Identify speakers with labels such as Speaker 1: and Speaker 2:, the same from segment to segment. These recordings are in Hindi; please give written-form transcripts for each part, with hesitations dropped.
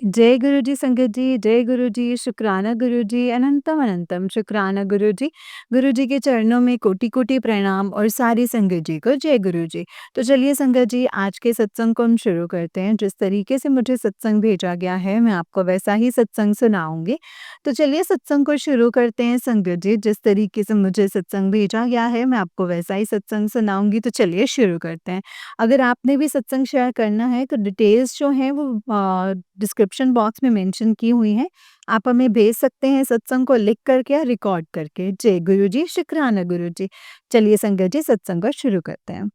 Speaker 1: जय गुरु जी संगत जी, जय गुरु जी, शुक्राना गुरु जी, अनंतम अनंतम शुक्राना गुरु जी। गुरु जी के चरणों में कोटि-कोटि प्रणाम और सारी संगत जी को जय गुरु जी। तो चलिए संगत जी, आज के सत्संग को हम शुरू करते हैं। जिस तरीके से मुझे सत्संग भेजा गया है, मैं आपको वैसा ही सत्संग सुनाऊँगी। तो चलिए सत्संग को शुरू करते हैं संगत जी। जिस तरीके से मुझे सत्संग भेजा गया है, मैं आपको वैसा ही सत्संग सुनाऊँगी। तो चलिए शुरू करते हैं। अगर आपने भी सत्संग शेयर करना है तो डिटेल्स जो हैं वो डिस्क्रिप्शन बॉक्स में मेंशन की हुई हैं। आप हमें भेज सकते हैं सत्संग को लिख करके या रिकॉर्ड करके। जय गुरु जी, शुक्राना गुरु जी। चलिए संगत जी सत्संग को शुरू करते हैं।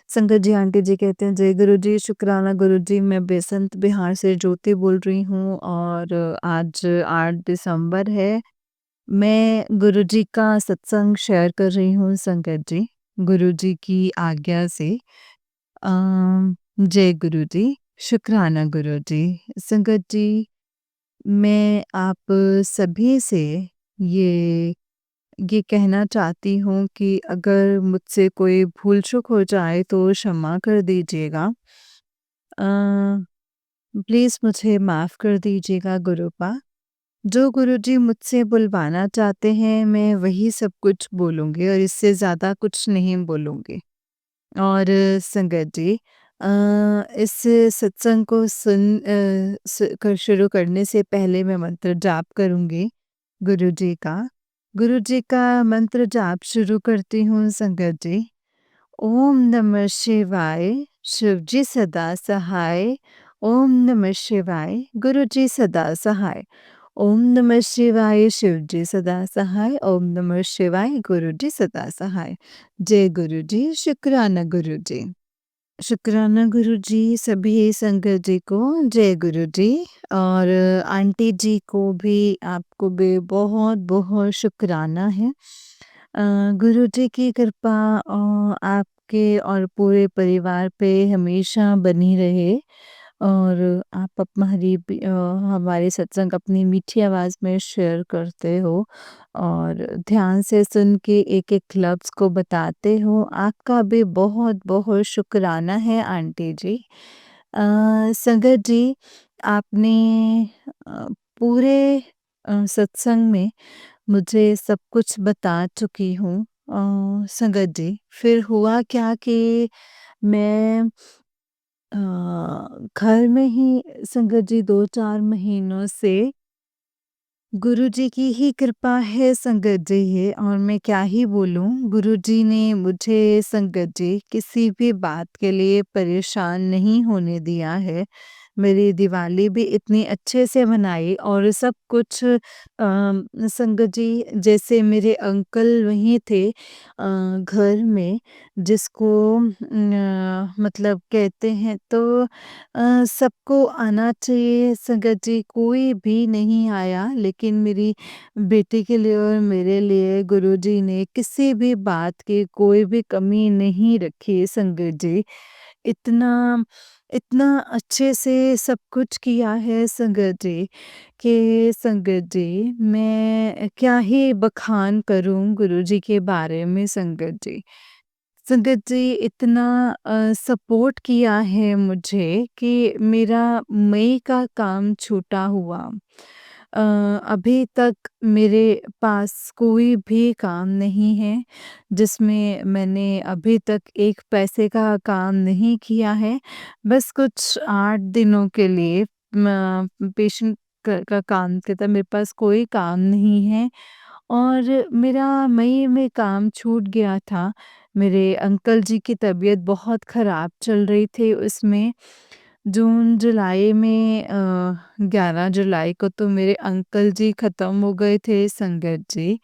Speaker 1: संगत जी आंटी जी कहते हैं जय गुरु जी, शुक्राना गुरु जी। मैं बेसंत बिहार से ज्योति बोल रही हूँ और आज 8 दिसंबर है। मैं गुरु जी का सत्संग शेयर कर रही हूँ संगत जी, गुरु जी की आज्ञा से। जय गुरु जी, शुक्राना गुरु जी। संगत जी, मैं आप सभी से ये ये कहना चाहती हूँ कि अगर मुझसे कोई भूल-चूक हो जाए तो क्षमा कर दीजिएगा। प्लीज़ मुझे माफ़ कर दीजिएगा गुरुपा। जो गुरुजी मुझसे बुलवाना चाहते हैं, मैं वही सब कुछ बोलूँगी और इससे ज़्यादा कुछ नहीं बोलूँगी। और संगत जी, इस सत्संग को शुरू करने से पहले मैं मंत्र जाप करूँगी गुरु जी का। गुरु जी का मंत्र जाप शुरू करती हूँ संगत जी। ओम नमः शिवाय, शिव जी सदा सहाय। ओम नमः शिवाय, गुरु जी सदा सहाय। ओम नमः शिवाय, शिव जी सदा सहाय। ओम नमः शिवाय, गुरु जी सदा सहाय। जय गुरु जी, शुक्राना गुरु जी। शुक्राना गुरु जी, सभी संगत जी को जय गुरु जी। और आंटी जी को भी, आपको भी बहुत बहुत शुक्राना है। गुरु जी की कृपा आपके और पूरे परिवार पे हमेशा बनी रहे और आप हमारे सत्संग अपनी मीठी आवाज़ में शेयर करते हो और ध्यान से सुन के एक-एक लफ्ज़ को बताते हो। आपका भी बहुत-बहुत शुक्राना है आंटी जी। संगत जी, आपने पूरे सत्संग में मुझे सब कुछ बता चुकी हूँ। संगत जी, फिर हुआ क्या कि मैं घर में ही संगत जी 2-4 महीनों से गुरुजी की ही कृपा है संगत जी ये, और मैं क्या ही बोलूँ। गुरुजी ने मुझे संगत जी किसी भी बात के लिए परेशान नहीं होने दिया है। मेरी दिवाली भी इतनी अच्छे से मनाई और सब कुछ संगत जी, जैसे मेरे अंकल वहीं थे घर में, जिसको मतलब कहते हैं तो सबको आना चाहिए संगत जी, कोई भी नहीं आया, लेकिन मेरी बेटी के लिए और मेरे लिए गुरुजी ने किसी भी बात की कोई भी कमी नहीं रखी संगत जी। इतना इतना अच्छे से सब कुछ किया है संगत जी कि संगत जी, मैं क्या ही बखान करूं गुरुजी के बारे में संगत जी। संगत जी, इतना सपोर्ट किया है मुझे कि मेरा मई का काम छूटा हुआ। अ, अभी तक मेरे पास कोई भी काम नहीं है जिसमें मैंने अभी तक एक पैसे का काम नहीं किया है। बस कुछ 8 दिनों के लिए पेशेंट का काम के था, मेरे पास कोई काम नहीं है और मेरा मई में काम छूट गया था। मेरे अंकल जी की तबीयत बहुत ख़राब चल रही थी उसमें। जून जुलाई में 11 जुलाई को तो मेरे अंकल जी ख़त्म हो गए थे संगत जी।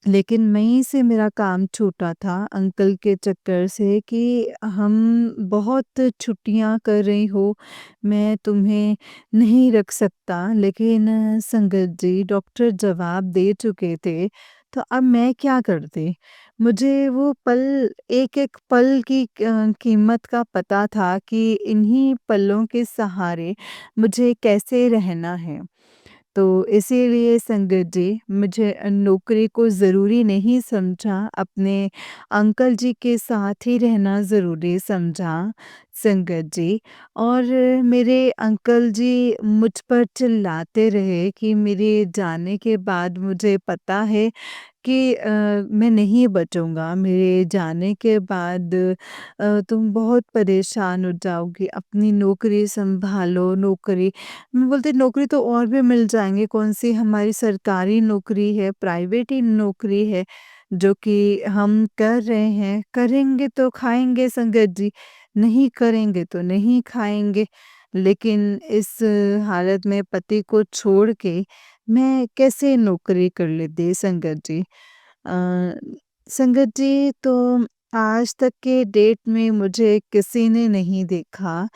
Speaker 1: लेकिन वहीं से मेरा काम छूटा था अंकल के चक्कर से कि हम बहुत छुट्टियां कर रही हो, मैं तुम्हें नहीं रख सकता। लेकिन संगत जी, डॉक्टर जवाब दे चुके थे, तो अब मैं क्या करती। मुझे वो पल, एक एक पल की कीमत का पता था कि इन्हीं पलों के सहारे मुझे कैसे रहना है। तो इसीलिए संगत जी मुझे नौकरी को ज़रूरी नहीं समझा, अपने अंकल जी के साथ ही रहना ज़रूरी समझा संगत जी। और मेरे अंकल जी मुझ पर चिल्लाते रहे कि मेरे जाने के बाद मुझे पता है कि मैं नहीं बचूँगा, मेरे जाने के बाद तुम बहुत परेशान हो जाओगी, अपनी नौकरी सँभालो, नौकरी मैं बोलती नौकरी तो और भी मिल जाएँगे, कौन-सी हमारी सरकारी नौकरी है, प्राइवेट ही नौकरी है, जो कि हम कर रहे हैं, करेंगे तो खाएँगे संगत जी, नहीं करेंगे तो नहीं खाएँगे। लेकिन इस हालत में पति को छोड़ के मैं कैसे नौकरी कर लेती संगत जी। अ, संगत जी तो आज तक के डेट में मुझे किसी ने नहीं देखा।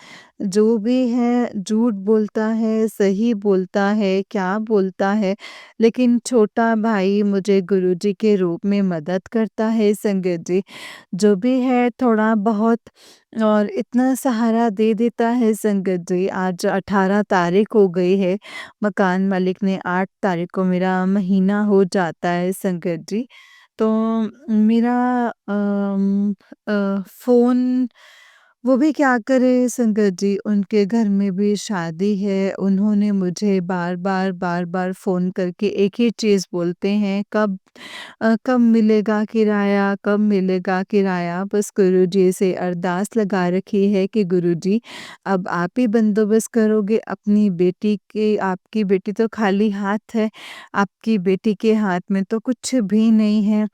Speaker 1: जो भी है झूठ बोलता है, सही बोलता है, क्या बोलता है, लेकिन छोटा भाई मुझे गुरुजी के रूप में मदद करता है संगत जी। जो भी है थोड़ा बहुत और इतना सहारा दे देता है संगत जी। आज 18 तारीख हो गई है, मकान मालिक ने 8 तारीख को मेरा महीना हो जाता है संगत जी। तो मेरा फ़ोन वो भी क्या करे संगत जी, उनके घर में भी शादी है, उन्होंने मुझे बार-बार, बार-बार फ़ोन करके एक ही चीज़ बोलते हैं, कब मिलेगा किराया, कब मिलेगा किराया? बस गुरुजी से अरदास लगा रखी है कि गुरुजी अब आप ही बंदोबस्त करोगे अपनी बेटी के, आपकी बेटी तो खाली हाथ है, आपकी बेटी के हाथ में तो कुछ भी नहीं है।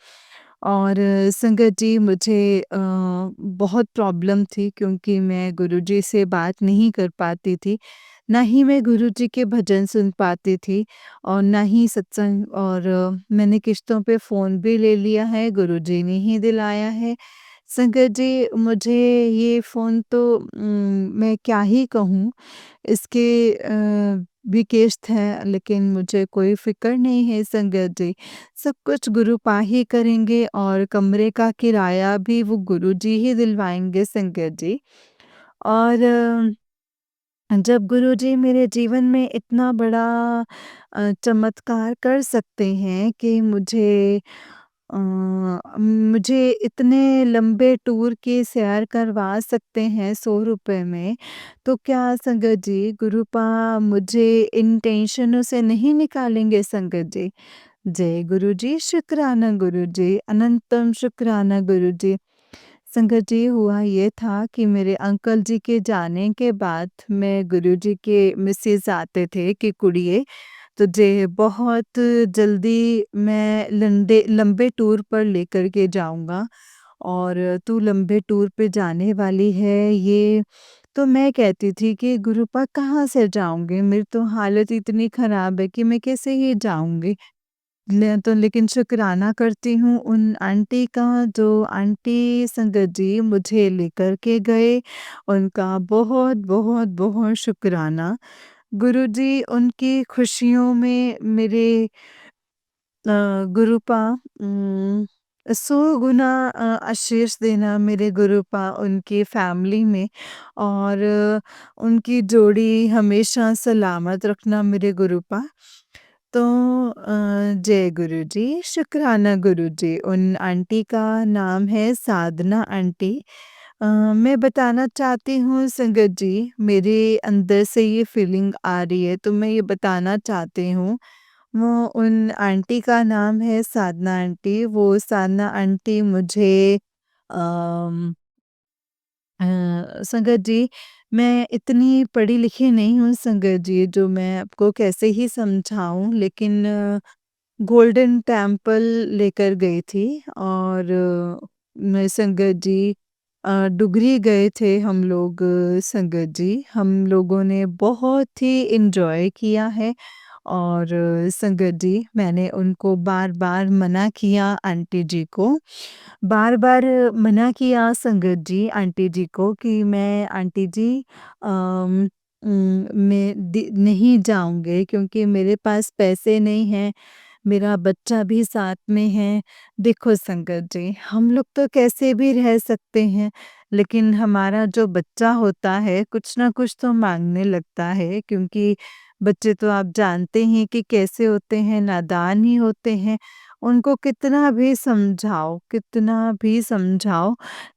Speaker 1: और संगत जी मुझे बहुत प्रॉब्लम थी क्योंकि मैं गुरुजी से बात नहीं कर पाती थी। ना ही मैं गुरुजी के भजन सुन पाती थी और ना ही सत्संग। और मैंने किश्तों पे फ़ोन भी ले लिया है, गुरुजी ने ही दिलाया है। संगत जी मुझे ये फ़ोन तो मैं क्या ही कहूँ, इसके भी किश्त है लेकिन मुझे कोई फ़िक्र नहीं है संगत जी। सब कुछ गुरुपा ही करेंगे और कमरे का किराया भी वो गुरुजी ही दिलवाएँगे संगत जी। और जब गुरुजी मेरे जीवन में इतना बड़ा चमत्कार कर सकते हैं कि मुझे इतने लंबे टूर की सैर करवा सकते हैं ₹100 में, तो क्या संगत जी गुरुपा मुझे इन टेंशनों से नहीं निकालेंगे संगत जी। जय गुरुजी, शुक्राना गुरुजी, अनंतम शुक्राना गुरुजी। संगत जी हुआ ये था कि मेरे अंकल जी के जाने के बाद मैं गुरुजी के मिसेज आते थे कि कुड़िए तुझे बहुत जल्दी मैं लंडे लंबे टूर पर लेकर के जाऊँगा और तू लंबे टूर पे जाने वाली है ये। तो मैं कहती थी कि गुरुपा कहाँ से जाऊँगी? मेरी तो हालत इतनी ख़राब है कि मैं कैसे ही जाऊँगी? लेकिन शुक्राना करती हूँ उन आंटी का, जो आंटी संगत जी मुझे लेकर के गए, उनका बहुत, बहुत, बहुत शुक्राना। गुरुजी उनकी खुशियों में मेरे गुरुपा 100 गुना आशीष देना मेरे गुरुपा उनकी फैमिली में। और उनकी जोड़ी हमेशा सलामत रखना मेरे गुरुपा। तो जय गुरुजी, शुक्राना गुरुजी। उन आंटी का नाम है साधना आंटी। मैं बताना चाहती हूँ संगत जी, मेरे अंदर से ये फीलिंग आ रही है तो मैं ये बताना चाहती हूँ। वो उन आंटी का नाम है साधना आंटी। वो साधना आंटी मुझे अम संगत जी, मैं इतनी पढ़ी-लिखी नहीं हूँ संगत जी, जो मैं आपको कैसे ही समझाऊँ, लेकिन गोल्डन टेम्पल लेकर गई थी। और मैं संगत जी डुगरी गए थे हम लोग संगत जी। हम लोगों ने बहुत ही एन्जॉय किया है। और संगत जी मैंने उनको बार-बार मना किया आंटी जी को, बार-बार मना किया संगत जी आंटी जी को कि मैं आंटी जी मैं नहीं जाऊँगी क्योंकि मेरे पास पैसे नहीं हैं, मेरा बच्चा भी साथ में है। देखो संगत जी, हम लोग तो कैसे भी रह सकते हैं, लेकिन हमारा जो बच्चा होता है कुछ ना कुछ तो माँगने लगता है, क्योंकि बच्चे तो आप जानते हैं कि कैसे होते हैं, नादान ही होते हैं। उनको कितना भी समझाओ,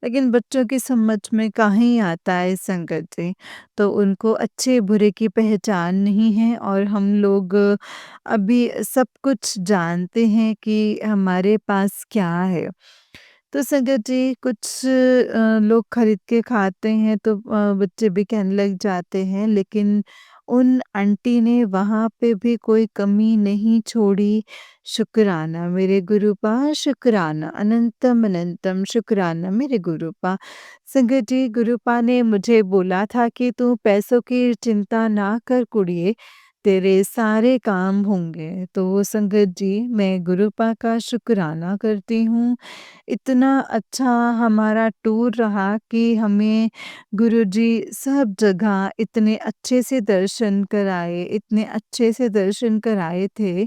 Speaker 1: लेकिन बच्चों की समझ में कहीं आता है संगत जी। तो उनको अच्छे-बुरे की पहचान नहीं है, और हम लोग अभी सब कुछ जानते हैं कि हमारे पास क्या है। तो संगत जी, कुछ लोग खरीद के खाते हैं तो बच्चे भी कहने लग जाते हैं, लेकिन उन आंटी ने वहाँ पे भी कोई कमी नहीं छोड़ी। शुक्राना मेरे गुरूपा, शुक्राना, अनंतम अनंतम शुक्राना मेरे गुरूपा। संगत जी, गुरूपा ने मुझे बोला था कि तू पैसों की चिंता ना कर कुड़िए, तेरे सारे काम होंगे। तो संगत जी, मैं गुरूपा का शुक्राना करती हूँ। इतना अच्छा हमारा टूर रहा कि हमें गुरुजी सब जगह इतने अच्छे से दर्शन कराए थे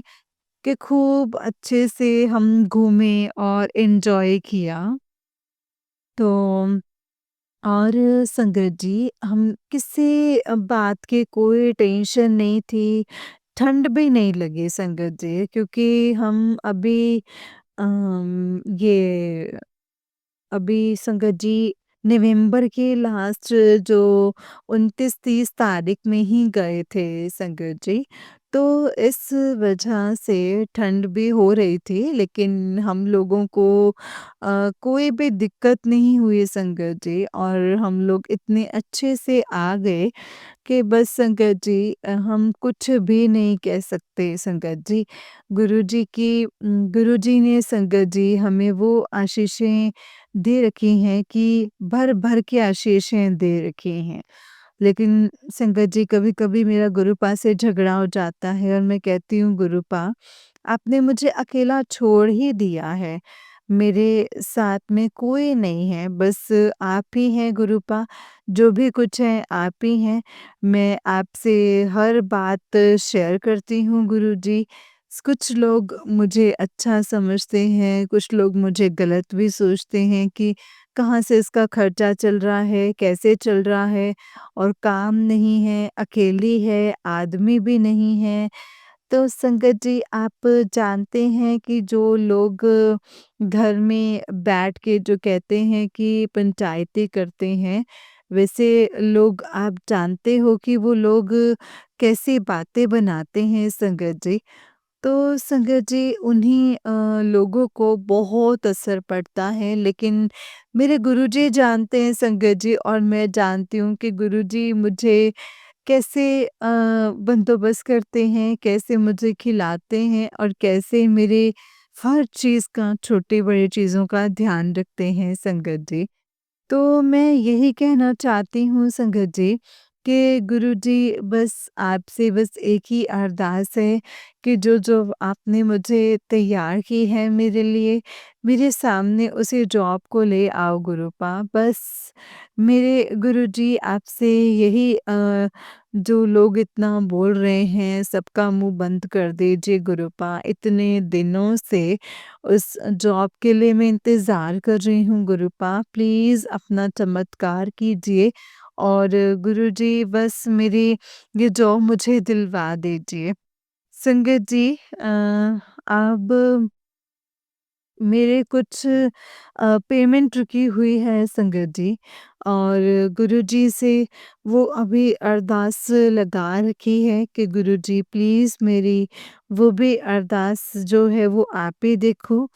Speaker 1: कि खूब अच्छे से हम घूमे और एन्जॉय किया। तो और संगत जी, हम किसी बात की कोई टेंशन नहीं थी, ठंड भी नहीं लगी संगत जी, क्योंकि हम ये अभी संगत जी नवंबर के लास्ट जो 29-30 तारीख में ही गए थे संगत जी। तो इस वजह से ठंड भी हो रही थी, लेकिन हम लोगों को कोई भी दिक्कत नहीं हुई संगत जी, और हम लोग इतने अच्छे से आ गए कि बस संगत जी, हम कुछ भी नहीं कह सकते संगत जी। गुरुजी ने संगत जी हमें वो आशीषें दे रखी हैं कि भर-भर के आशीषें दे रखी हैं। लेकिन संगत जी, कभी-कभी मेरा गुरुपा से झगड़ा हो जाता है और मैं कहती हूँ, गुरुपा आपने मुझे अकेला छोड़ ही दिया है। मेरे साथ में कोई नहीं है, बस आप ही हैं गुरुपा, जो भी कुछ है आप ही हैं। मैं आपसे हर बात शेयर करती हूँ गुरुजी। कुछ लोग मुझे अच्छा समझते हैं, कुछ लोग मुझे गलत भी सोचते हैं कि कहाँ से इसका खर्चा चल रहा है, कैसे चल रहा है, और काम नहीं है, अकेली है, आदमी भी नहीं है। तो संगत जी, आप जानते हैं कि जो लोग घर में बैठ के जो कहते हैं कि पंचायती करते हैं, वैसे लोग आप जानते हो कि वो लोग कैसी बातें बनाते हैं संगत जी। तो संगत जी, उन्हीं लोगों को बहुत असर पड़ता है, लेकिन मेरे गुरुजी जानते हैं संगत जी, और मैं जानती हूँ कि गुरुजी मुझे कैसे बंदोबस्त करते हैं, कैसे मुझे खिलाते हैं, और कैसे मेरे हर चीज़ का, छोटी-बड़ी चीज़ों का ध्यान रखते हैं संगत जी। तो मैं यही कहना चाहती हूँ संगत जी कि गुरुजी, बस आपसे बस एक ही अरदास है कि जो आपने मुझे तैयार की है मेरे लिए, मेरे सामने उसी जॉब को ले आओ गुरुपा। बस मेरे गुरुजी, आपसे यही जो लोग इतना बोल रहे हैं सबका मुँह बंद कर दीजिए गुरुपा। इतने दिनों से उस जॉब के लिए मैं इंतज़ार कर रही हूँ गुरुपा, प्लीज़ अपना चमत्कार कीजिए, और गुरुजी बस मेरी ये जॉब मुझे दिलवा दीजिए। संगत जी, अब मेरे कुछ पेमेंट रुकी हुई है संगत जी, और गुरुजी से वो अभी अरदास लगा रखी है कि गुरुजी प्लीज़ मेरी वो भी अरदास जो है वो आप ही देखो।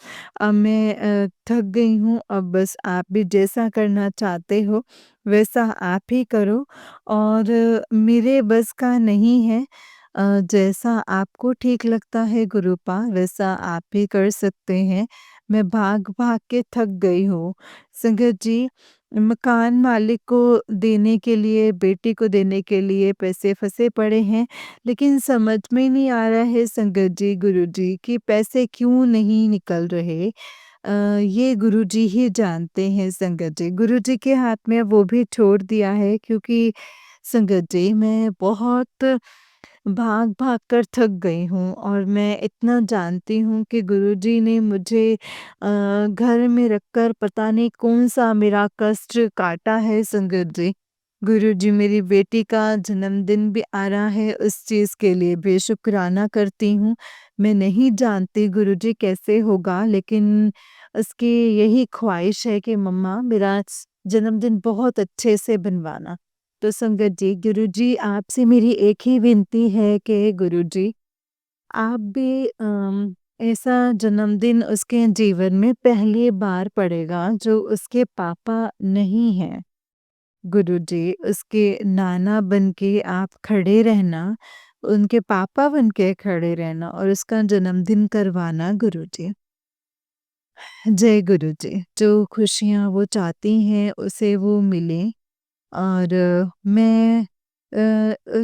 Speaker 1: अब मैं थक गई हूँ, अब बस आप भी जैसा करना चाहते हो वैसा आप ही करो, और मेरे बस का नहीं है। जैसा आपको ठीक लगता है गुरुपा, वैसा आप भी कर सकते हैं। मैं भाग-भाग के थक गई हूँ। संगत जी, मकान मालिक को देने के लिए, बेटी को देने के लिए पैसे फँसे पड़े हैं, लेकिन समझ में नहीं आ रहा है संगत जी, गुरुजी, कि पैसे क्यों नहीं निकल रहे। ये गुरुजी ही जानते हैं संगत जी। गुरुजी के हाथ में वो भी छोड़ दिया है, क्योंकि संगत जी, मैं बहुत भाग-भाग कर थक गई हूँ और मैं इतना जानती हूँ कि गुरुजी ने मुझे घर में रखकर पता नहीं कौन-सा मेरा कष्ट काटा है संगत जी। गुरुजी मेरी बेटी का जन्मदिन भी आ रहा है, उस चीज़ के लिए भी शुक्राना करती हूँ। मैं नहीं जानती गुरुजी कैसे होगा, लेकिन उसकी यही ख़्वाहिश है कि मम्मा मेरा जन्मदिन बहुत अच्छे से बनवाना। तो संगत जी, गुरुजी आपसे मेरी एक ही विनती है कि गुरुजी आप भी ऐसा जन्मदिन उसके जीवन में पहली बार पड़ेगा जो उसके पापा नहीं हैं। गुरुजी उसके नाना बन के आप खड़े रहना, उनके पापा बन के खड़े रहना और उसका जन्मदिन करवाना गुरुजी। जय गुरुजी। जो खुशियाँ वो चाहती हैं उसे वो मिलें और मैं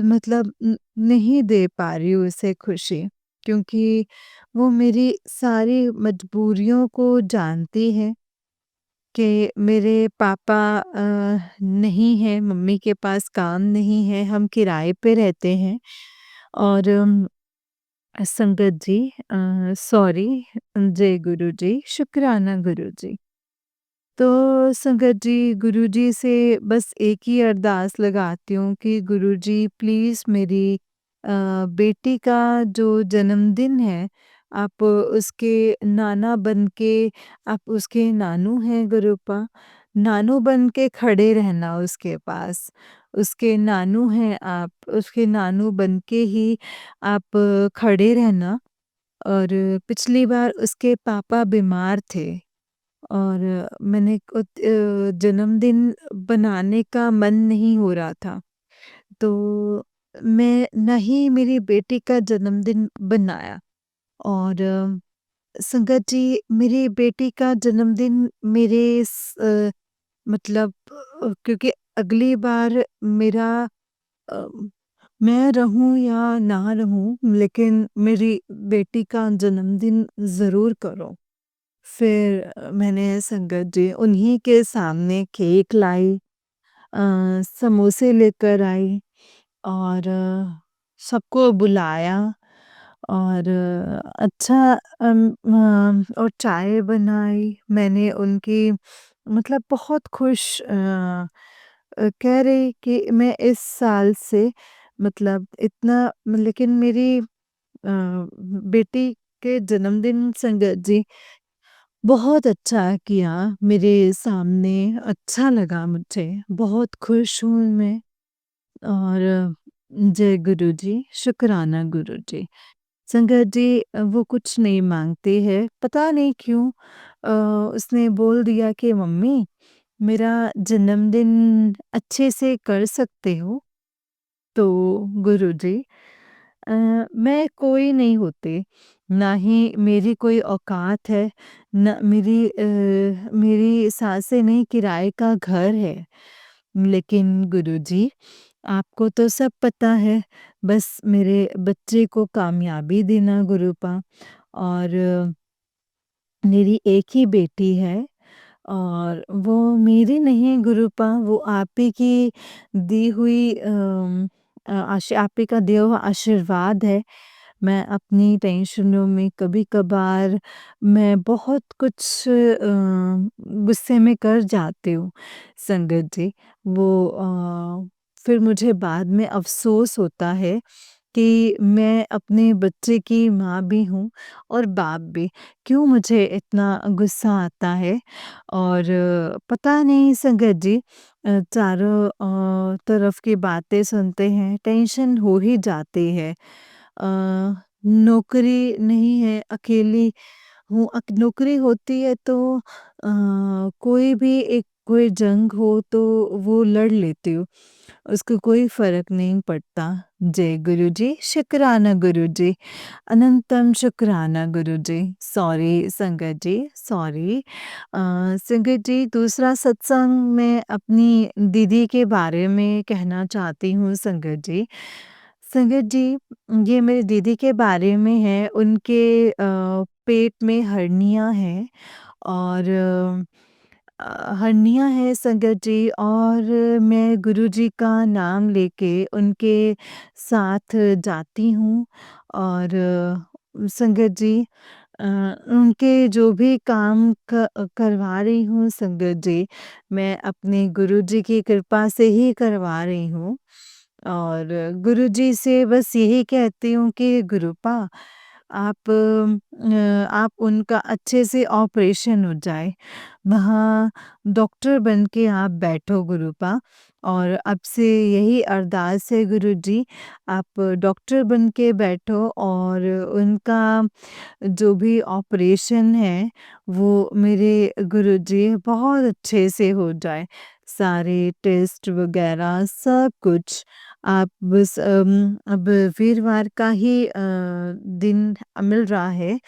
Speaker 1: मतलब नहीं दे पा रही हूँ उसे खुशी, क्योंकि वो मेरी सारी मजबूरियों को जानती है कि मेरे पापा नहीं हैं, मम्मी के पास काम नहीं है, हम किराए पे रहते हैं और संगत जी सॉरी, जय गुरु जी, शुक्राना गुरु जी। तो संगत जी, गुरुजी से बस एक ही अरदास लगाती हूँ कि गुरुजी प्लीज़ मेरी बेटी का जो जन्मदिन है, आप उसके नाना बन के, आप उसके नानू हैं गुरुपा, नानू बन के खड़े रहना उसके पास। उसके नानू हैं आप, उसके नानू बन के ही आप खड़े रहना। और पिछली बार उसके पापा बीमार थे और मैंने जन्मदिन बनाने का मन नहीं हो रहा था। तो मैं ना ही मेरी बेटी का जन्मदिन बनाया और संगत जी मेरी बेटी का जन्मदिन मतलब क्योंकि अगली बार मेरा अ, मैं रहूँ या ना रहूँ, लेकिन मेरी बेटी का जन्मदिन ज़रूर करो। फिर मैंने संगत जी उन्हीं के सामने केक लाई, समोसे लेकर आई और सबको बुलाया और अच्छा और चाय बनाई। मैंने उनकी मतलब बहुत खुश कह रही कि मैं इस साल से मतलब इतना, लेकिन मेरी बेटी के जन्मदिन संगत जी बहुत अच्छा किया मेरे सामने, अच्छा लगा मुझे, बहुत खुश हूँ मैं और जय गुरुजी, शुक्राना गुरुजी। संगत जी वो कुछ नहीं माँगती है, पता नहीं क्यों उसने बोल दिया कि मम्मी मेरा जन्मदिन अच्छे से कर सकते हो? तो गुरुजी अ, मैं कोई नहीं होती, ना ही मेरी कोई औकात है, ना मेरी सासे नहीं किराए का घर है। लेकिन गुरुजी आपको तो सब पता है, बस मेरे बच्चे को कामयाबी देना गुरुपा और मेरी एक ही बेटी है और वो मेरी नहीं गुरुपा, वो आप ही की दी हुई आप ही का दिया हुआ आशीर्वाद है। मैं अपनी टेंशनों में कभी-कभार मैं बहुत कुछ गुस्से में कर जाती हूँ संगत जी। वो फिर मुझे बाद में अफ़सोस होता है कि मैं अपने बच्चे की माँ भी हूँ और बाप भी। क्यों मुझे इतना गुस्सा आता है और पता नहीं संगत जी चारों तरफ की बातें सुनते हैं, टेंशन हो ही जाती है। नौकरी नहीं है, अकेली हूँ, नौकरी होती है तो कोई भी एक कोई जंग हो तो वो लड़ लेती हूँ, उसको कोई फ़र्क नहीं पड़ता। जय गुरुजी, शुक्राना गुरुजी, अनंतम शुक्राना गुरुजी। सॉरी संगत जी, सॉरी। संगत जी दूसरा सत्संग मैं अपनी दीदी के बारे में कहना चाहती हूँ संगत जी। संगत जी, ये मेरी दीदी के बारे में है, उनके पेट में हर्निया है और हरनिया है संगत जी, और मैं गुरुजी का नाम लेके उनके साथ जाती हूँ। और संगत जी, अ, उनके जो भी काम करवा रही हूँ संगत जी, मैं अपने गुरुजी की कृपा से ही करवा रही हूँ। और गुरुजी से बस यही कहती हूँ कि गुरुपा, आप उनका अच्छे से ऑपरेशन हो जाए। वहाँ डॉक्टर बन के आप बैठो गुरुपा, और अब से यही अरदास है गुरुजी, आप डॉक्टर बन के बैठो और उनका जो भी ऑपरेशन है वो मेरे गुरुजी बहुत अच्छे से हो जाए। सारे टेस्ट वग़ैरह सब कुछ आप बस अब वीरवार का ही दिन मिल रहा है,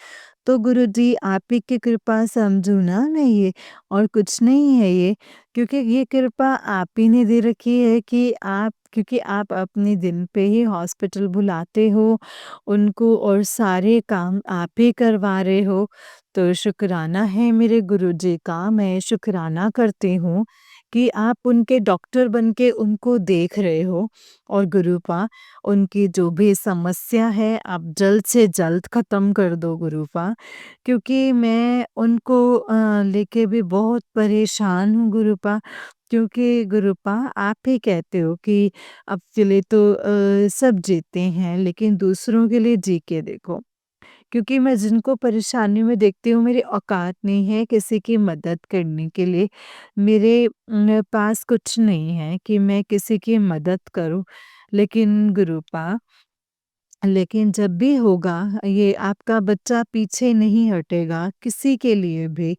Speaker 1: तो गुरुजी आप ही की कृपा समझू ना मैं ये, और कुछ नहीं है ये, क्योंकि ये कृपा आप ही ने दे रखी है कि आप, क्योंकि आप अपने दिन पे ही हॉस्पिटल बुलाते हो उनको और सारे काम आप ही करवा रहे हो। तो शुक्राना है मेरे गुरुजी का, मैं शुक्राना करती हूँ कि आप उनके डॉक्टर बन के उनको देख रहे हो। और गुरुपा, उनकी जो भी समस्या है आप जल्द से जल्द ख़त्म कर दो गुरुपा, क्योंकि मैं उनको लेके भी बहुत परेशान हूँ गुरुपा। क्योंकि गुरुपा, आप ही कहते हो कि अकेले तो सब जीते हैं, लेकिन दूसरों के लिए जी के देखो। क्योंकि मैं जिनको परेशानी में देखती हूँ, मेरी औकात नहीं है किसी की मदद करने के लिए। मेरे पास कुछ नहीं है कि मैं किसी की मदद करूँ। लेकिन गुरुपा, लेकिन जब भी होगा, ये आपका बच्चा पीछे नहीं हटेगा किसी के लिए भी।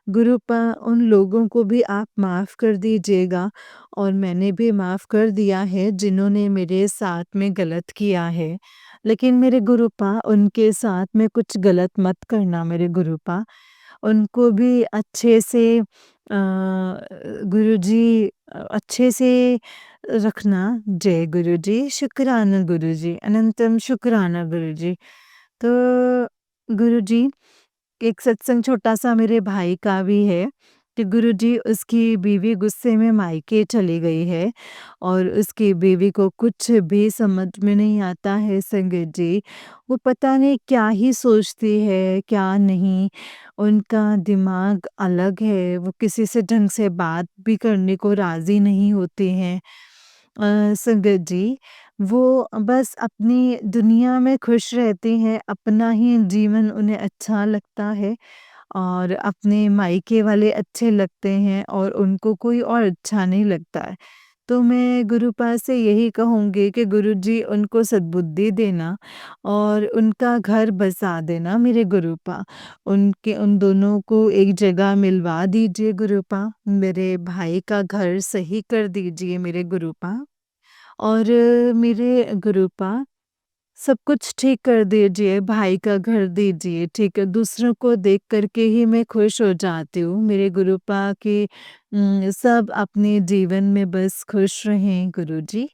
Speaker 1: गुरुपा, उन लोगों को भी आप माफ़ कर दीजिएगा, और मैंने भी माफ़ कर दिया है जिन्होंने मेरे साथ में गलत किया है। लेकिन मेरे गुरुपा, उनके साथ में कुछ गलत मत करना मेरे गुरुपा। उनको भी अच्छे से गुरुजी अच्छे से रखना। जय गुरुजी, शुक्राना गुरुजी, अनंतम शुक्राना गुरुजी। तो गुरुजी, एक सत्संग छोटा-सा मेरे भाई का भी है कि गुरुजी, उसकी बीवी गुस्से में मायके चली गई है, और उसकी बीवी को कुछ भी समझ में नहीं आता है संगत जी। वो पता नहीं क्या ही सोचती है, क्या नहीं। उनका दिमाग अलग है, वो किसी से ढंग से बात भी करने को राज़ी नहीं होते हैं। संगत जी, वो बस अपनी दुनिया में खुश रहते हैं, अपना ही जीवन उन्हें अच्छा लगता है, और अपने मायके वाले अच्छे लगते हैं, और उनको कोई और अच्छा नहीं लगता है। तो मैं गुरुपा से यही कहूँगी कि गुरुजी, उनको सद्बुद्धि देना और उनका घर बसा देना मेरे गुरुपा। उनके उन दोनों को एक जगह मिलवा दीजिए गुरुपा। मेरे भाई का घर सही कर दीजिए मेरे गुरुपा। और मेरे गुरुपा, सब कुछ ठीक कर दीजिए, भाई का घर दीजिए, ठीक है? दूसरों को देख कर के ही मैं खुश हो जाती हूँ मेरे गुरुपा कि सब अपने जीवन में बस खुश रहें गुरुजी।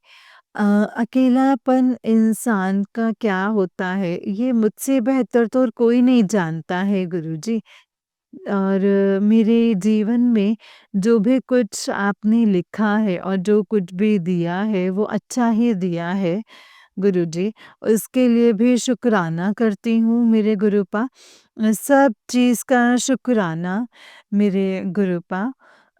Speaker 1: अकेलापन इंसान का क्या होता है, ये मुझसे बेहतर तो और कोई नहीं जानता है गुरुजी। और मेरे जीवन में जो भी कुछ आपने लिखा है और जो कुछ भी दिया है, वो अच्छा ही दिया है गुरुजी। उसके लिए भी शुक्राना करती हूँ मेरे गुरुपा। सब चीज़ का शुक्राना मेरे गुरुपा।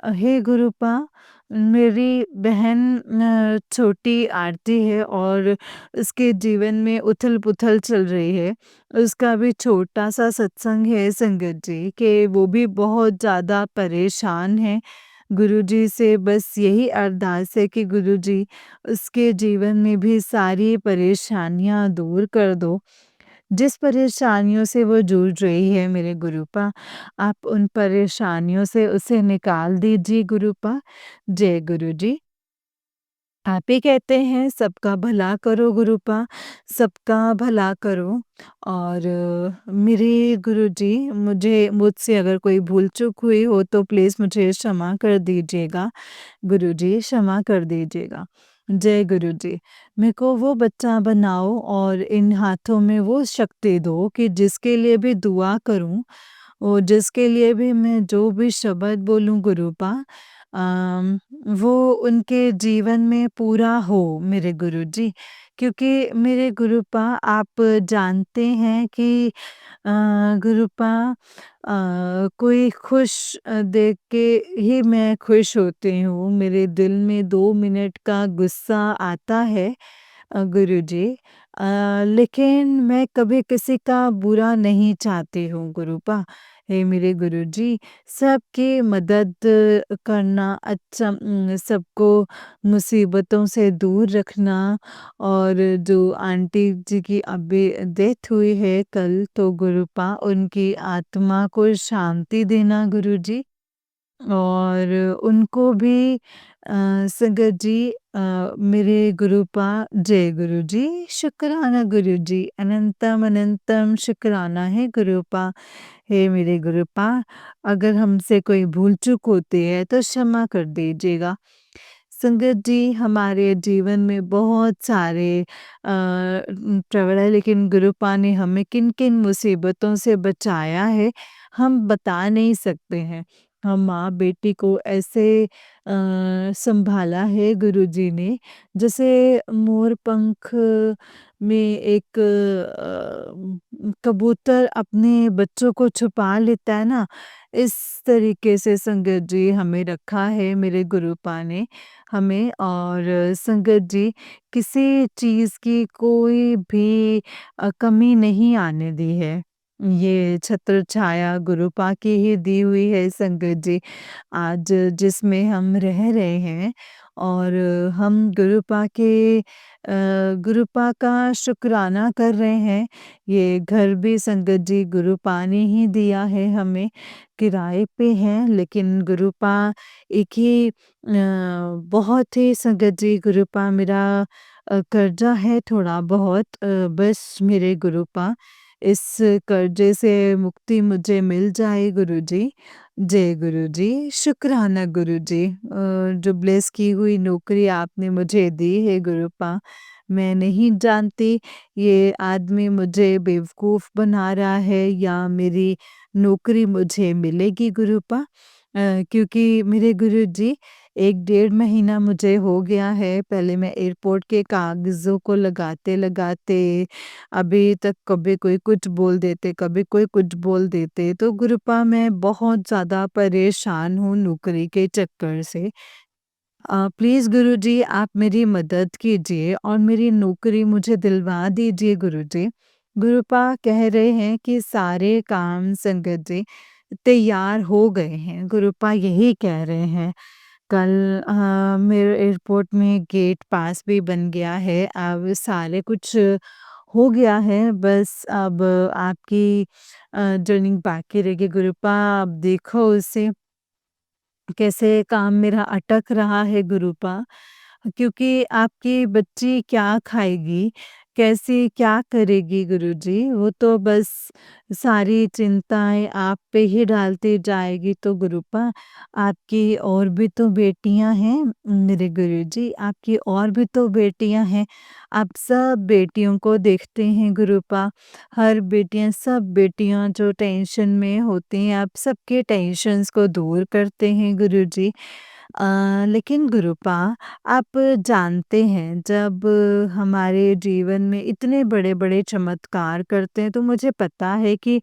Speaker 1: हे गुरुपा, मेरी बहन छोटी आरती है, और उसके जीवन में उथल-पुथल चल रही है। उसका भी छोटा-सा सत्संग है संगत जी, कि वो भी बहुत ज़्यादा परेशान है। गुरुजी से बस यही अरदास है कि गुरुजी, उसके जीवन में भी सारी परेशानियाँ दूर कर दो। जिस परेशानियों से वो जूझ रही है मेरे गुरुपा, आप उन परेशानियों से उसे निकाल दीजिए गुरुपा। जय गुरुजी। आप ही कहते हैं सबका भला करो गुरुपा, सबका भला करो। और मेरे गुरुजी, मुझसे अगर कोई भूल-चूक हुई हो तो प्लीज़ मुझे क्षमा कर दीजिएगा। गुरुजी, क्षमा कर दीजिएगा। जय गुरुजी। मेरे को वो बच्चा बनाओ, और इन हाथों में वो शक्ति दो कि जिसके लिए भी दुआ करूँ, वो जिसके लिए भी मैं जो भी शब्द बोलूँ गुरुपा वो उनके जीवन में पूरा हो मेरे गुरुजी। क्योंकि मेरे गुरुपा आप जानते हैं कि गुरुपा कोई खुश देख के ही मैं खुश होती हूँ। मेरे दिल में 2 मिनट का गुस्सा आता है गुरुजी। लेकिन मैं कभी किसी का बुरा नहीं चाहती हूँ गुरुपा। हे मेरे गुरुजी, सबकी मदद करना अच्छा सबको मुसीबतों से दूर रखना और जो आंटी जी की अभी डेथ हुई है कल तो गुरुपा उनकी आत्मा को शांति देना गुरुजी। और उनको भी संगत जी मेरे गुरुपा जय गुरुजी, शुक्राना गुरुजी, अनंतम अनंतम शुक्राना है गुरुपा। हे मेरे गुरुपा, अगर हमसे कोई भूल-चूक होती है तो क्षमा कर दीजिएगा। संगत जी हमारे जीवन में बहुत सारे ट्रैवल है लेकिन गुरुपा ने हमें किन-किन मुसीबतों से बचाया है, हम बता नहीं सकते हैं। हम माँ-बेटी को ऐसे सँभाला है गुरुजी ने, जैसे मोर पंख में एक कबूतर अपने बच्चों को छुपा लेता है ना, इस तरीके से संगत जी हमें रखा है मेरे गुरुपा ने हमें। और संगत जी किसी चीज़ की कोई भी कमी नहीं आने दी है। ये छत्र छाया गुरुपा की ही दी हुई है संगत जी। आज जिसमें हम रह रहे हैं और हम गुरुपा का शुक्राना कर रहे हैं। ये घर भी संगत जी गुरुपा ने ही दिया है हमें, किराए पे हैं लेकिन गुरुपा एक ही बहुत ही संगत जी गुरुपा मेरा कर्जा है थोड़ा बहुत बस मेरे गुरुपा इस कर्जे से मुक्ति मुझे मिल जाए गुरुजी। जय गुरुजी, शुक्राना गुरुजी। जो ब्लेस की हुई नौकरी आपने मुझे दी है गुरुपा, मैं नहीं जानती ये आदमी मुझे बेवकूफ़ बना रहा है या मेरी नौकरी मुझे मिलेगी गुरुपा। क्योंकि मेरे गुरुजी 1 डेढ़ महीना मुझे हो गया है, पहले मैं एयरपोर्ट के कागज़ों को लगाते-लगाते अभी तक कभी कोई कुछ बोल देते, कभी कोई कुछ बोल देते, तो गुरुपा मैं बहुत ज़्यादा परेशान हूँ नौकरी के चक्कर से। प्लीज़ गुरुजी आप मेरी मदद कीजिए और मेरी नौकरी मुझे दिलवा दीजिए गुरुजी। गुरुपा कह रहे हैं कि सारे काम संगत जी तैयार हो गए हैं, गुरुपा यही कह रहे हैं। कल मेरे एयरपोर्ट में गेट पास भी बन गया है, अब सारे कुछ हो गया है, बस अब आपकी जर्निंग बाकी रह गई गुरुपा, अब देखो उसे कैसे काम मेरा अटक रहा है गुरुपा। क्योंकि आपकी बच्ची क्या खाएगी, कैसे क्या करेगी गुरुजी? वो तो बस सारी चिंताएँ आप पे ही डालती जाएगी तो गुरुपा, आपकी और भी तो बेटियाँ हैं मेरे गुरुजी, आपकी और भी तो बेटियाँ हैं। आप सब बेटियों को देखते हैं गुरुपा, हर बेटियाँ सब बेटियाँ जो टेंशन में होती हैं, आप सबके टेंशन्स को दूर करते हैं गुरुजी। लेकिन गुरुपा आप जानते हैं जब हमारे जीवन में इतने बड़े-बड़े चमत्कार करते हैं तो मुझे पता है कि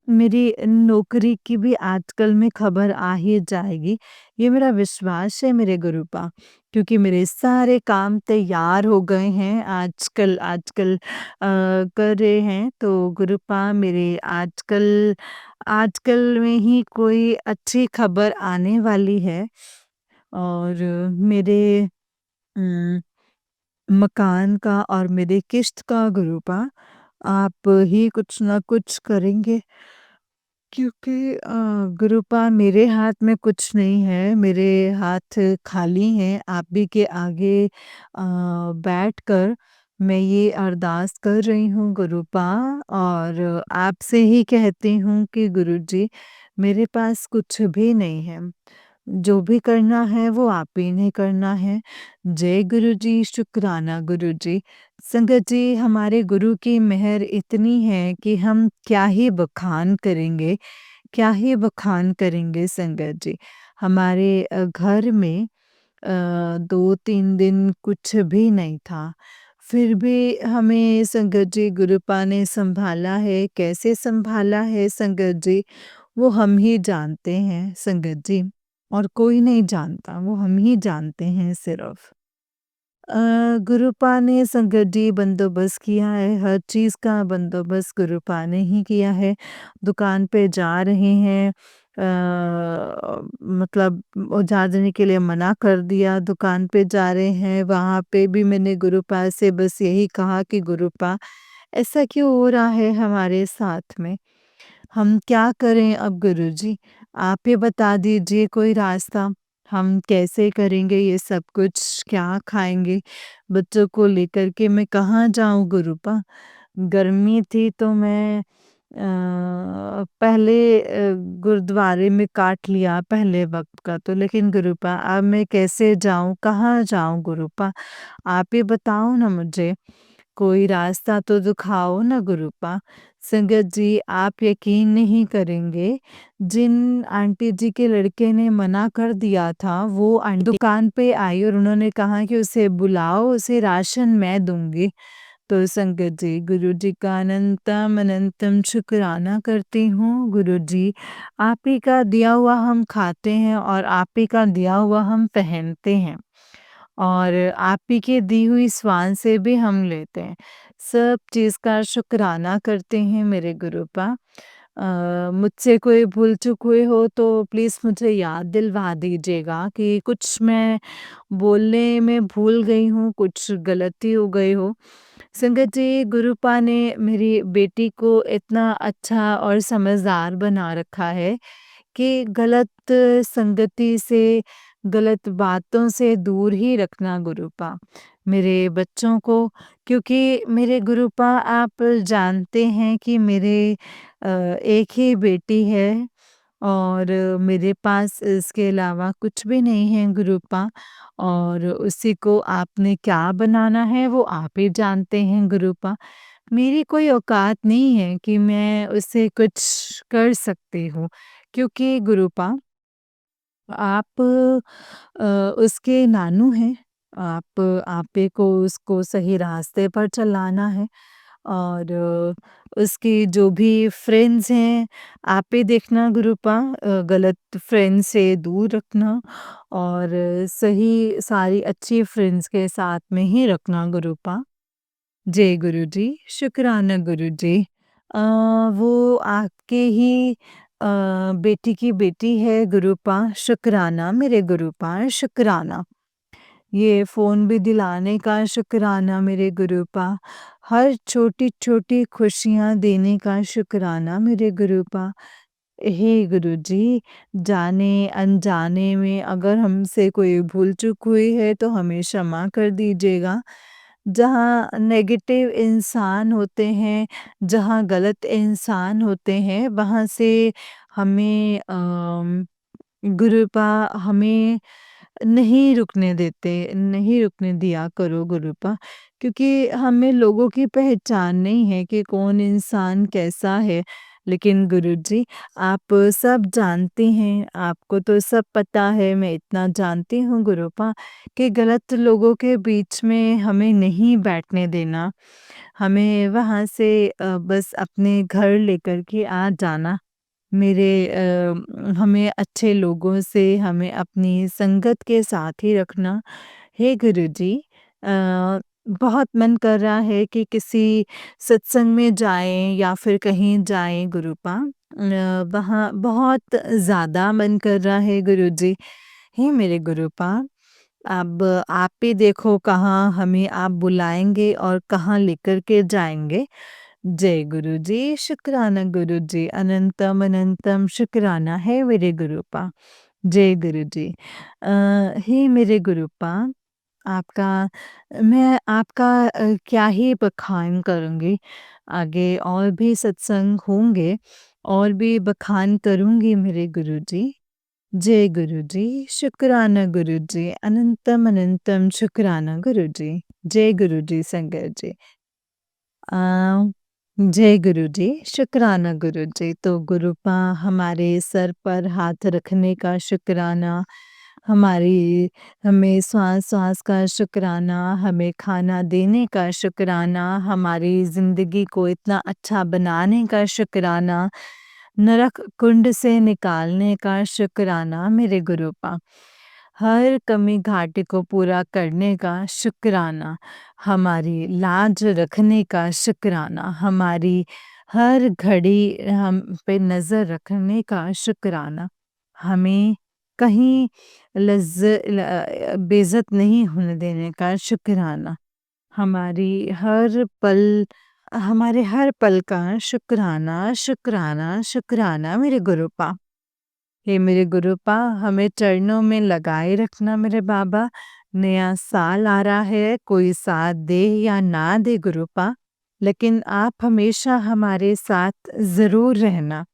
Speaker 1: मेरी नौकरी की भी आजकल में खबर आ ही जाएगी। ये मेरा विश्वास है मेरे गुरुपा क्योंकि मेरे सारे काम तैयार हो गए हैं आजकल आजकल कर रहे हैं तो गुरुपा मेरे आजकल आजकल में ही कोई अच्छी खबर आने वाली है। और मेरे उम, मकान का और मेरे किश्त का गुरुपा आप ही कुछ न कुछ करेंगे क्योंकि गुरुपा मेरे हाथ में कुछ नहीं है, मेरे हाथ खाली हैं। आप ही के आगे बैठकर मैं ये अरदास कर रही हूँ गुरुपा और आपसे ही कहती हूँ कि गुरुजी मेरे पास कुछ भी नहीं है। जो भी करना है वो आप ही ने करना है। जय गुरुजी, शुक्राना गुरुजी। संगत जी हमारे गुरु की मेहर इतनी है कि हम क्या ही बखान करेंगे क्या ही बखान करेंगे संगत जी। हमारे घर में 2-3 दिन कुछ भी नहीं था। फिर भी हमें संगत जी गुरुपा ने सँभाला है, कैसे सँभाला है संगत जी, वो हम ही जानते हैं संगत जी, और कोई नहीं जानता, वो हम ही जानते हैं सिर्फ़। गुरुपा ने संगत जी बंदोबस्त किया है, हर चीज़ का बंदोबस्त गुरुपा ने ही किया है। दुकान पे जा रहे हैं, मतलब वो जाने के लिए मना कर दिया, दुकान पे जा रहे हैं, वहाँ पे भी मैंने गुरुपा से बस यही कहा कि गुरुपा ऐसा क्यों हो रहा है हमारे साथ में? हम क्या करें अब गुरुजी? आप ही बता दीजिए कोई रास्ता। हम कैसे करेंगे ये सब कुछ? क्या खाएँगे? बच्चों को लेकर के मैं कहाँ जाऊँ गुरुपा? गर्मी थी तो मैं पहले गुरुद्वारे में काट लिया पहले वक़्त का तो, लेकिन गुरुपा अब मैं कैसे जाऊँ? कहाँ जाऊँ गुरुपा? आप ही बताओ ना मुझे। कोई रास्ता तो दिखाओ ना गुरुपा। संगत जी आप यकीन नहीं करेंगे, जिन आंटी जी के लड़के ने मना कर दिया था वो आंटी दुकान पे आई और उन्होंने कहा कि उसे बुलाओ, उसे राशन मैं दूँगी। तो संगत जी गुरुजी का अनंतम अनंतम शुक्राना करती हूँ। गुरुजी आप ही का दिया हुआ हम खाते हैं और आप ही का दिया हुआ हम पहनते हैं। और आप ही की दी हुई स्वान से भी हम लेते हैं। सब चीज़ का शुक्राना करते हैं मेरे गुरुपा। मुझसे कोई भूल-चूक हुई हो तो प्लीज़ मुझे याद दिलवा दीजिएगा कि कुछ मैं बोलने में भूल गई हूँ, कुछ गलती हो गई हो। संगत जी गुरुपा ने मेरी बेटी को इतना अच्छा और समझदार बना रखा है कि गलत संगति से, गलत बातों से दूर ही रखना गुरुपा, मेरे बच्चों को। क्योंकि मेरे गुरुपा आप जानते हैं कि मेरे एक ही बेटी है और मेरे पास इसके अलावा कुछ भी नहीं है गुरुपा, और उसी को आपने क्या बनाना है वो आप ही जानते हैं गुरुपा। मेरी कोई औकात नहीं है कि मैं उससे कुछ कर सकती हूँ, क्योंकि गुरुपा आप उसके नानू हैं। आप ही को उसको सही रास्ते पर चलाना है, और उसके जो भी फ्रेंड्स हैं आप ही देखना गुरुपा, गलत फ्रेंड से दूर रखना और सही सारी अच्छी फ्रेंड्स के साथ में ही रखना गुरुपा। जय गुरुजी, शुक्राना गुरुजी। अ, वो आपके ही बेटी की बेटी है गुरुपा, शुक्राना मेरे गुरुपा, शुक्राना। ये फ़ोन भी दिलाने का शुक्राना मेरे गुरुपा, हर छोटी-छोटी खुशियाँ देने का शुक्राना मेरे गुरुपा। हे गुरुजी, जाने-अनजाने में अगर हमसे कोई भूल-चूक हुई है तो हमें क्षमा कर दीजिएगा। जहाँ नेगेटिव इंसान होते हैं, जहाँ गलत इंसान होते हैं, वहाँ से हमें गुरुपा हमें नहीं रुकने देते, नहीं रुकने दिया करो गुरुपा, क्योंकि हमें लोगों की पहचान नहीं है कि कौन इंसान कैसा है। लेकिन गुरुजी आप सब जानते हैं, आपको तो सब पता है, मैं इतना जानती हूँ गुरुपा कि गलत लोगों के बीच में हमें नहीं बैठने देना। हमें वहाँ से बस अपने घर लेकर के आ जाना। मेरे हमें अच्छे लोगों से हमें अपनी संगत के साथ ही रखना। हे गुरुजी, बहुत मन कर रहा है कि किसी सत्संग में जाएँ या फिर कहीं जाएँ गुरुपा। वहाँ बहुत ज़्यादा मन कर रहा है गुरुजी। हे मेरे गुरुपा, अब आप ही देखो कहाँ हमें आप बुलाएँगे और कहाँ लेकर के जाएँगे। जय गुरुजी, शुक्राना गुरुजी, अनंतम अनंतम शुक्राना है मेरे गुरुपा। जय गुरुजी। हे मेरे गुरुपा, आपका मैं आपका क्या ही बखान करूँगी। आगे और भी सत्संग होंगे और भी बखान करूँगी मेरे गुरुजी। जय गुरुजी, शुक्राना गुरुजी, अनंतम अनंतम शुक्राना गुरुजी। जय गुरुजी संगत जी। जय गुरु जी, शुक्राना गुरु जी। तो गुरुपा हमारे सर पर हाथ रखने का शुक्राना, हमारी हमें श्वास-श्वास का शुक्राना, हमें खाना देने का शुक्राना, हमारी ज़िंदगी को इतना अच्छा बनाने का शुक्राना, नरक कुंड से निकालने का शुक्राना मेरे गुरुपा। हर कमी घाटे को पूरा करने का शुक्राना, हमारी लाज रखने का शुक्राना, हमारी हर घड़ी हम पे नज़र रखने का शुक्राना, हमें कहीं बेइज़्ज़त नहीं होने देने का शुक्राना, हमारी हमारे हर पल का शुक्राना, शुक्राना, शुक्राना मेरे गुरुपा। हे मेरे गुरुपा, हमें चरणों में लगाए रखना मेरे बाबा। नया साल आ रहा है, कोई साथ दे या ना दे गुरुपा, लेकिन आप हमेशा हमारे साथ ज़रूर रहना।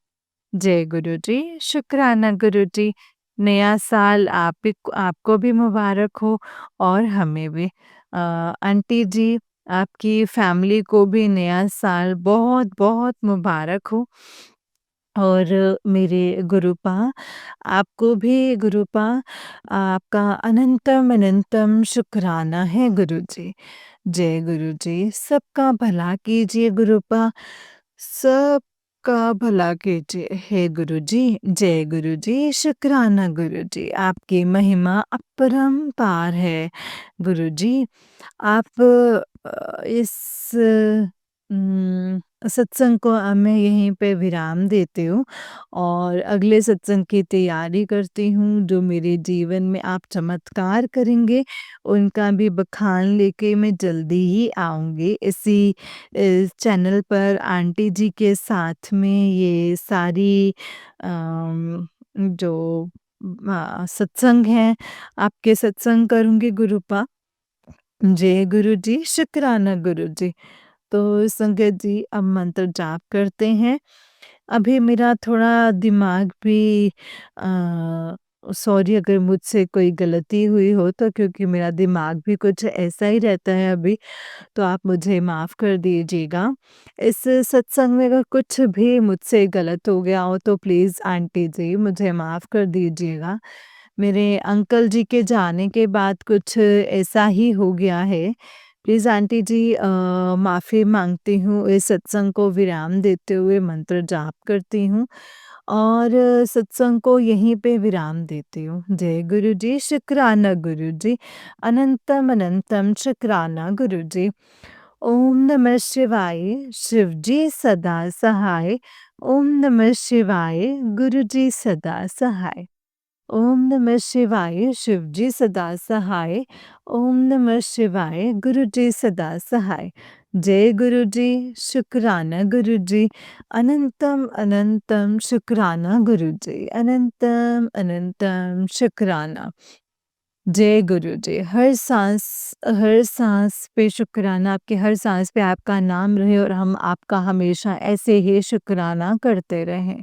Speaker 1: जय गुरु जी, शुक्राना गुरु जी। नया साल आपको भी मुबारक हो और हमें भी। आंटी जी, आपकी फैमिली को भी नया साल बहुत-बहुत मुबारक हो। और मेरे गुरुपा, आपको भी गुरुपा आपका अनंतम अनंतम शुक्राना है गुरु जी। जय गुरु जी, सबका भला कीजिए गुरुपा, सबका भला कीजिए। हे गुरु जी, जय गुरु जी, शुक्राना गुरु जी, आपकी महिमा अपरंपार है। गुरु जी, आप इस सत्संग को मैं यहीं पे विराम देती हूँ और अगले सत्संग की तैयारी करती हूँ, जो मेरे जीवन में आप चमत्कार करेंगे, उनका भी बखान लेके मैं जल्दी ही आऊँगी। इसी चैनल पर आंटी जी के साथ में ये सारी जो सत्संग हैं, आपके सत्संग करूँगी गुरुपा। जय गुरु जी, शुक्राना गुरु जी। तो संगत जी, अब मंत्र जाप करते हैं। अभी मेरा थोड़ा दिमाग भी सॉरी अगर मुझसे कोई गलती हुई हो तो, क्योंकि मेरा दिमाग भी कुछ ऐसा ही रहता है अभी, तो आप मुझे माफ़ कर दीजिएगा। इस सत्संग में अगर कुछ भी मुझसे गलत हो गया हो तो प्लीज़ आंटी जी मुझे माफ़ कर दीजिएगा। मेरे अंकल जी के जाने के बाद कुछ ऐसा ही हो गया है। प्लीज़ आंटी जी माफ़ी माँगती हूँ, इस सत्संग को विराम देते हुए मंत्र जाप करती हूँ और सत्संग को यहीं पे विराम देती हूँ। जय गुरु जी, शुक्राना गुरु जी, अनंतम अनंतम शुक्राना गुरु जी। ओम नमः शिवाय, शिव जी सदा सहाय। ओम नमः शिवाय, गुरु जी सदा सहाय। ओम नमः शिवाय, शिव जी सदा सहाय। ओम नमः शिवाय, गुरु जी सदा सहाय। जय गुरु जी, शुक्राना गुरु जी, अनंतम अनंतम शुक्राना गुरु जी, अनंतम अनंतम शुक्राना। जय गुरु जी, हर सांस पे शुक्राना, आपके हर सांस पे आपका नाम रहे और हम आपका हमेशा ऐसे ही शुक्राना करते रहें।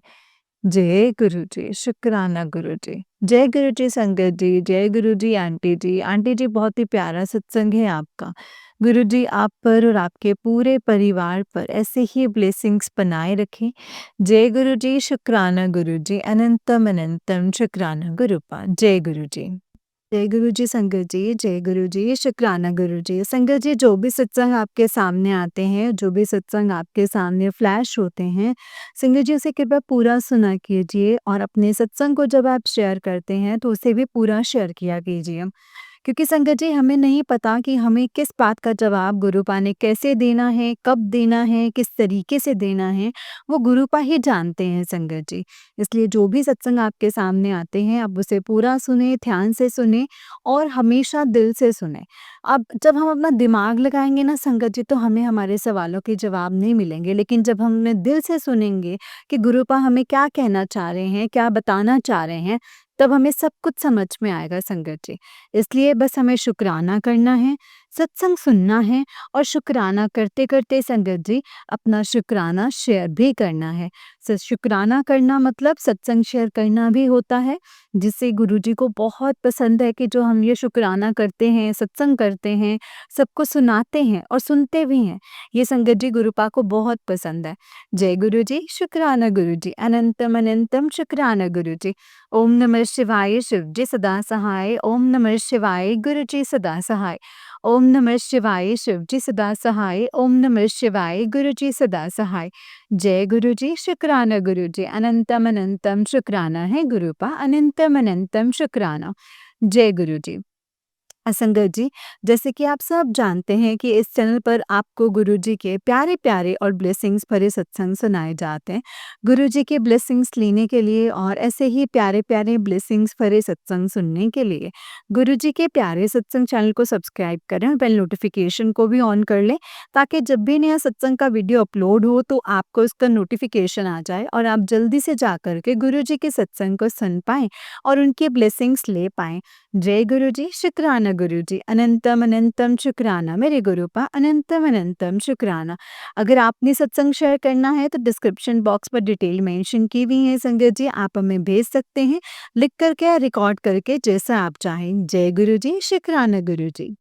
Speaker 1: जय गुरु जी, शुक्राना गुरु जी। जय गुरु जी संगत जी, जय गुरु जी आंटी जी। आंटी जी, बहुत ही प्यारा सत्संग है आपका। गुरु जी आप पर और आपके पूरे परिवार पर ऐसे ही ब्लेसिंग्स बनाए रखें। जय गुरु जी, शुक्राना गुरु जी, अनंतम अनंतम शुक्राना गुरुपा। जय गुरु जी। जय गुरु जी संगत जी, जय गुरु जी, शुक्राना गुरु जी। संगत जी, जो भी सत्संग आपके सामने आते हैं, जो भी सत्संग आपके सामने फ्लैश होते हैं, संगत जी उसे कृपया पूरा सुना कीजिए और अपने सत्संग को जब आप शेयर करते हैं तो उसे भी पूरा शेयर किया कीजिए। क्योंकि संगत जी, हमें नहीं पता कि हमें किस बात का जवाब गुरुपा ने कैसे देना है, कब देना है, किस तरीके से देना है, वो गुरुपा ही जानते हैं संगत जी। इसलिए जो भी सत्संग आपके सामने आते हैं, आप उसे पूरा सुने, ध्यान से सुने और हमेशा दिल से सुने। अब जब हम अपना दिमाग लगाएँगे ना संगत जी, तो हमें हमारे सवालों के जवाब नहीं मिलेंगे, लेकिन जब हम अपने दिल से सुनेंगे कि गुरुपा हमें क्या कहना चाह रहे हैं, क्या बताना चाह रहे हैं, तब हमें सब कुछ समझ में आएगा संगत जी। इसलिए बस हमें शुक्राना करना है, सत्संग सुनना है और शुक्राना करते-करते संगत जी अपना शुक्राना शेयर भी करना है। शुक्राना करना मतलब सत्संग शेयर करना भी होता है, जिससे गुरुजी को बहुत पसंद है कि जो हम ये शुक्राना करते हैं, सत्संग करते हैं, सबको सुनाते हैं और सुनते भी हैं। ये संगत जी गुरुपा को बहुत पसंद है। जय गुरु जी, शुक्राना गुरु जी, अनंतम अनंतम शुक्राना गुरु जी। ओम नमः शिवाय, शिव जी सदा सहाय। ओम नमः शिवाय, गुरु जी सदा सहाय। ओम नमः शिवाय, शिव जी सदा सहाय। ओम नमः शिवाय, गुरु जी सदा सहाय। जय गुरु जी, शुक्राना गुरु जी, अनंतम अनंतम शुक्राना है गुरुपा, अनंतम अनंतम शुक्राना। जय गुरु जी। संगत जी, जैसे कि आप सब जानते हैं कि इस चैनल पर आपको गुरुजी के प्यारे-प्यारे और ब्लेसिंग्स भरे सत्संग सुनाए जाते हैं। गुरुजी के ब्लेसिंग्स लेने के लिए और ऐसे ही प्यारे-प्यारे ब्लेसिंग्स भरे सत्संग सुनने के लिए गुरुजी के प्यारे सत्संग चैनल को सब्सक्राइब करें और बेल नोटिफिकेशन को भी ऑन कर लें, ताकि जब भी नया सत्संग का वीडियो अपलोड हो तो आपको इसका नोटिफिकेशन आ जाए और आप जल्दी से जाकर के गुरुजी के सत्संग को सुन पाएँ और उनके ब्लेसिंग्स ले पाएँ। जय गुरु जी, शुक्राना गुरु जी, अनंतम अनंतम शुक्राना मेरे गुरुपा, अनंतम अनंतम शुक्राना। अगर आपने सत्संग शेयर करना है तो डिस्क्रिप्शन बॉक्स पर डिटेल मेंशन की हुई है संगत जी, आप हमें भेज सकते हैं लिख करके या रिकॉर्ड करके, जैसा आप चाहें। जय गुरु जी, शुक्राना गुरु जी।